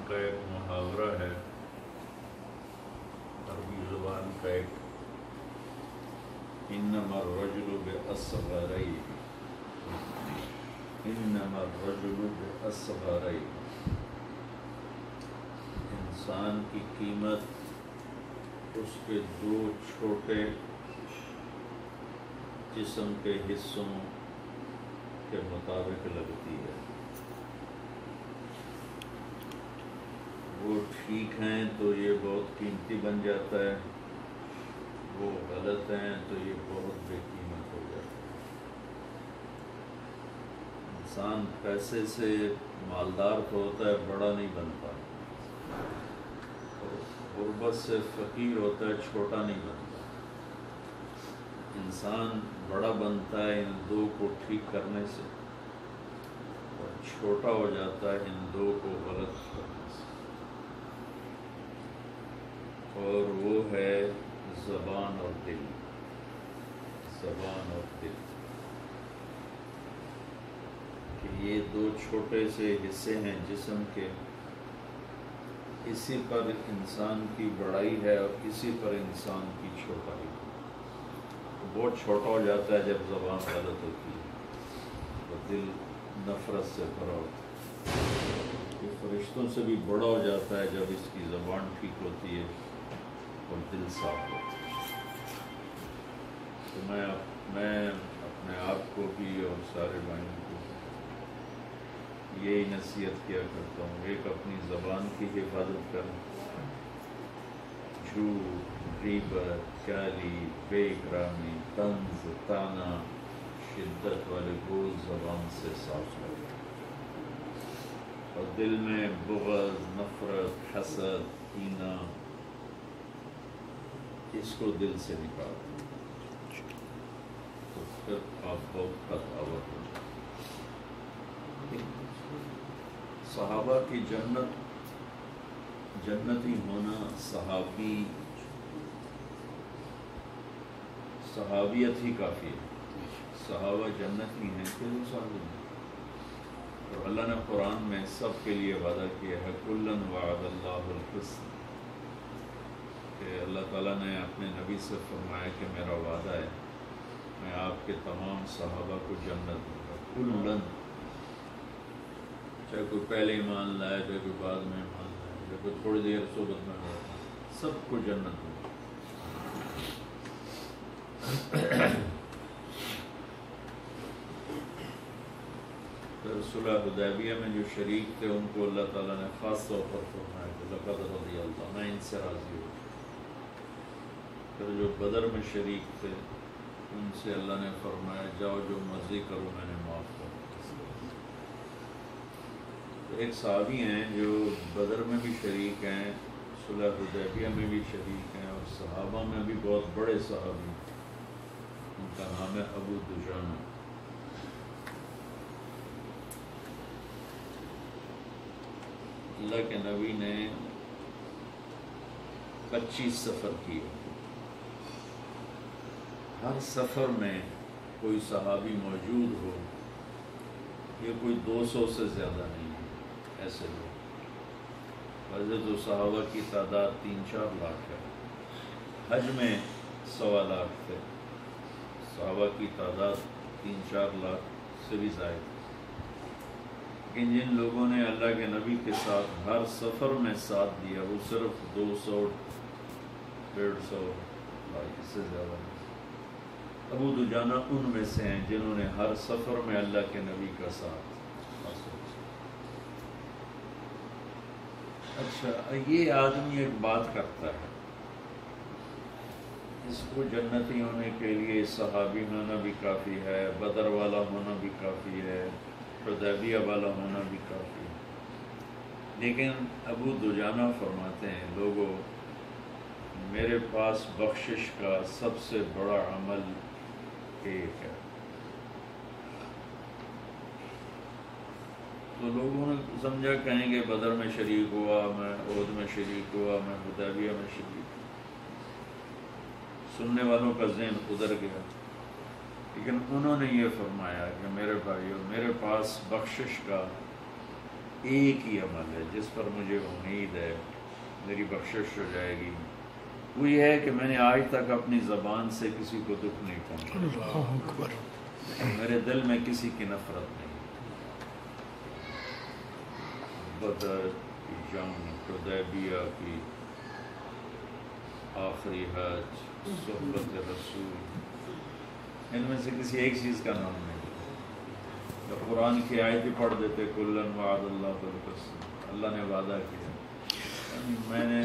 کا ایک محاورہ ہے، عربی زبان کا ایک، انما الرجل باصغريه، انما الرجل باصغريه، انسان کی قیمت اس کے دو چھوٹے جسم کے حصوں کے مطابق لگتی ہے۔ وہ ٹھیک ہیں تو یہ بہت قیمتی بن جاتا ہے، وہ غلط ہیں تو یہ بہت بے قیمت ہو جاتا ہے۔ انسان پیسے سے مالدار ہوتا ہے، بڑا نہیں بنتا، غربت سے فقیر ہوتا ہے، چھوٹا نہیں بنتا۔ انسان بڑا بنتا ہے ان دو کو ٹھیک کرنے سے، اور چھوٹا ہو جاتا ہے ان دو کو غلط کرنے سے، اور وہ ہے زبان اور دل۔ زبان اور دل کہ یہ دو چھوٹے سے حصے ہیں جسم کے، اسی پر انسان کی بڑائی ہے اور اسی پر انسان کی چھوٹائی ہے۔ بہت چھوٹا ہو جاتا ہے جب زبان غلط ہوتی ہے، اور دل نفرت سے بھرا ہوتا ہے۔ یہ فرشتوں سے بھی بڑا ہو جاتا ہے جب اس کی زبان ٹھیک ہوتی ہے اور دل صاف ہوتا ہے۔ تو میں اپنے آپ کو بھی اور سارے بھائیوں کو یہی نصیحت کیا کرتا ہوں، ایک اپنی زبان کی حفاظت کریں، جھوٹ، غیبت، چالی، بے اکرامی، طنز، طعنہ، شدت والے بول زبان سے صاف کریں، اور دل میں بغض، نفرت، حسد، کینہ، اس کو دل سے نکال دیں، تو پھر آپ بہت خطاوت ہو۔ صحابہ کی جنتی ہونا، صحابیت ہی کافی ہے۔ صحابہ جنتی ہیں کہ وہ صحابی ہیں، اور اللہ نے قرآن میں سب کے لیے وعدہ کیا ہے، کُلًا وعد اللہ الحسن، کہ اللہ تعالیٰ نے اپنے نبی سے فرمایا کہ میرا وعدہ ہے میں آپ کے تمام صحابہ کو جنت دوں گا، کُلًا، چاہے کوئی پہلے ایمان لائے، چاہے کوئی بعد میں ایمان لائے، چاہے کوئی تھوڑی دیر صحبت میں رہا، سب کو جنت دوں گا۔ پھر صلح حدیبیہ میں جو شریک تھے ان کو اللہ تعالیٰ نے خاص طور پر فرمایا کہ لقد رضی اللہ، میں ان سے راضی ہوں۔ پھر جو بدر میں شریک تھے ان سے اللہ نے فرمایا جاؤ جو مرضی کرو میں نے معاف کر دیا۔ ایک صحابی ہیں جو بدر میں بھی شریک ہیں، صلح حدیبیہ میں بھی شریک ہیں، اور صحابہ میں بھی بہت بڑے صحابی ہیں، ان کا نام ہے ابو دجانہ۔ اللہ کے نبی نے 25 سفر کیے، ہر سفر میں کوئی صحابی موجود ہو، یہ کوئی 200 سے زیادہ نہیں ہے، ایسے لوگ۔ ویسے تو صحابہ کی تعداد 3-4 لاکھ ہے، حج میں 1.25 لاکھ تھے، صحابہ کی تعداد 3-4 لاکھ سے بھی زائد۔ لیکن جن لوگوں نے اللہ کے نبی کے ساتھ ہر سفر میں ساتھ دیا وہ صرف 200-150 لاکھ، اس سے زیادہ نہیں۔ ابو دجانہ ان میں سے ہیں جنہوں نے ہر سفر میں اللہ کے نبی کا ساتھ۔ اچھا، یہ آدمی ایک بات کرتا ہے، اس کو جنتی ہونے کے لیے صحابی ہونا بھی کافی ہے، بدر والا ہونا بھی کافی ہے، حدیبیہ والا ہونا بھی کافی ہے، لیکن ابو دجانہ فرماتے ہیں لوگوں میرے پاس بخشش کا سب سے بڑا عمل ایک ہے۔ تو لوگوں نے سمجھا کہیں گے بدر میں شریک ہوا، میں احد میں شریک ہوا، میں حدیبیہ میں شریک ہوا، سننے والوں کا ذہن ادھر گیا، لیکن انہوں نے یہ فرمایا کہ میرے بھائیو میرے پاس بخشش کا ایک ہی عمل ہے جس پر مجھے امید ہے میری بخشش ہو جائے گی، وہ یہ ہے کہ میں نے آج تک اپنی زبان سے کسی کو دکھ نہیں پہنچایا، اللہ اکبر، میرے دل میں کسی کی نفرت نہیں۔ بدر کی جنگ، حدیبیہ کی آخری حج، صحبت رسول، ان میں سے کسی ایک چیز کا نام نہیں۔ تو قرآن کی آیت ہی پڑھ دیتے کلن وعد اللہ الحسنى، اللہ نے وعدہ کیا، یعنی میں نے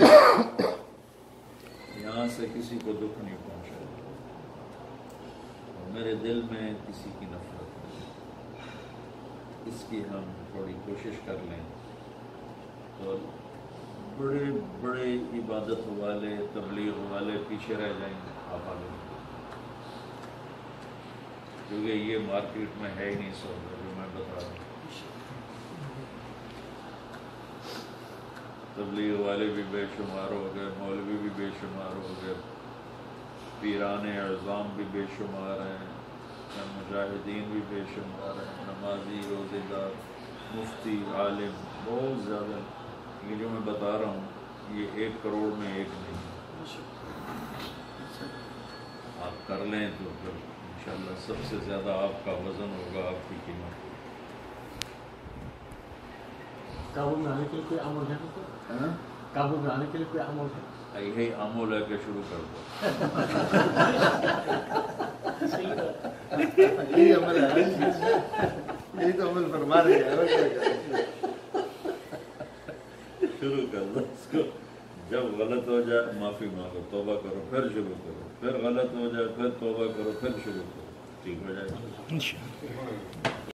یہاں سے کسی کو دکھ نہیں پہنچایا اور میرے دل میں کسی کی نفرت نہیں۔ اس کی ہم تھوڑی کوشش کر لیں تو بڑے بڑے عبادت والے، تبلیغ والے پیچھے رہ جائیں گے، آپ آگے، کیونکہ یہ مارکیٹ میں ہے ہی نہیں سودا جو میں بتا رہا ہوں۔ تبلیغ والے بھی بے شمار ہو گئے، مولوی بھی بے شمار ہو گئے، پیران اعظام بھی بے شمار ہیں، مجاہدین بھی بے شمار ہیں، نمازی، روزے دار، مفتی، عالم، بہت زیادہ۔ یہ جو میں بتا رہا ہوں یہ 1 کروڑ میں ایک نہیں ہے۔ آپ کر لیں تو پھر انشاءاللہ سب سے زیادہ آپ کا وزن ہوگا، آپ کی قیمت۔ قابو میں آنے کے لیے کوئی عمل ہے؟ قابو میں آنے کے لیے کوئی عمل ہے؟ یہی عمل ہے کہ شروع کر دو۔ یہی عمل ہے، یہی تو عمل فرما رہے ہیں۔ شروع کر دو اس کو، جب غلط ہو جائے معافی مانگو، توبہ کرو، پھر شروع کرو، پھر غلط ہو جائے، پھر توبہ کرو، پھر شروع کرو، ٹھیک ہو جائے گا۔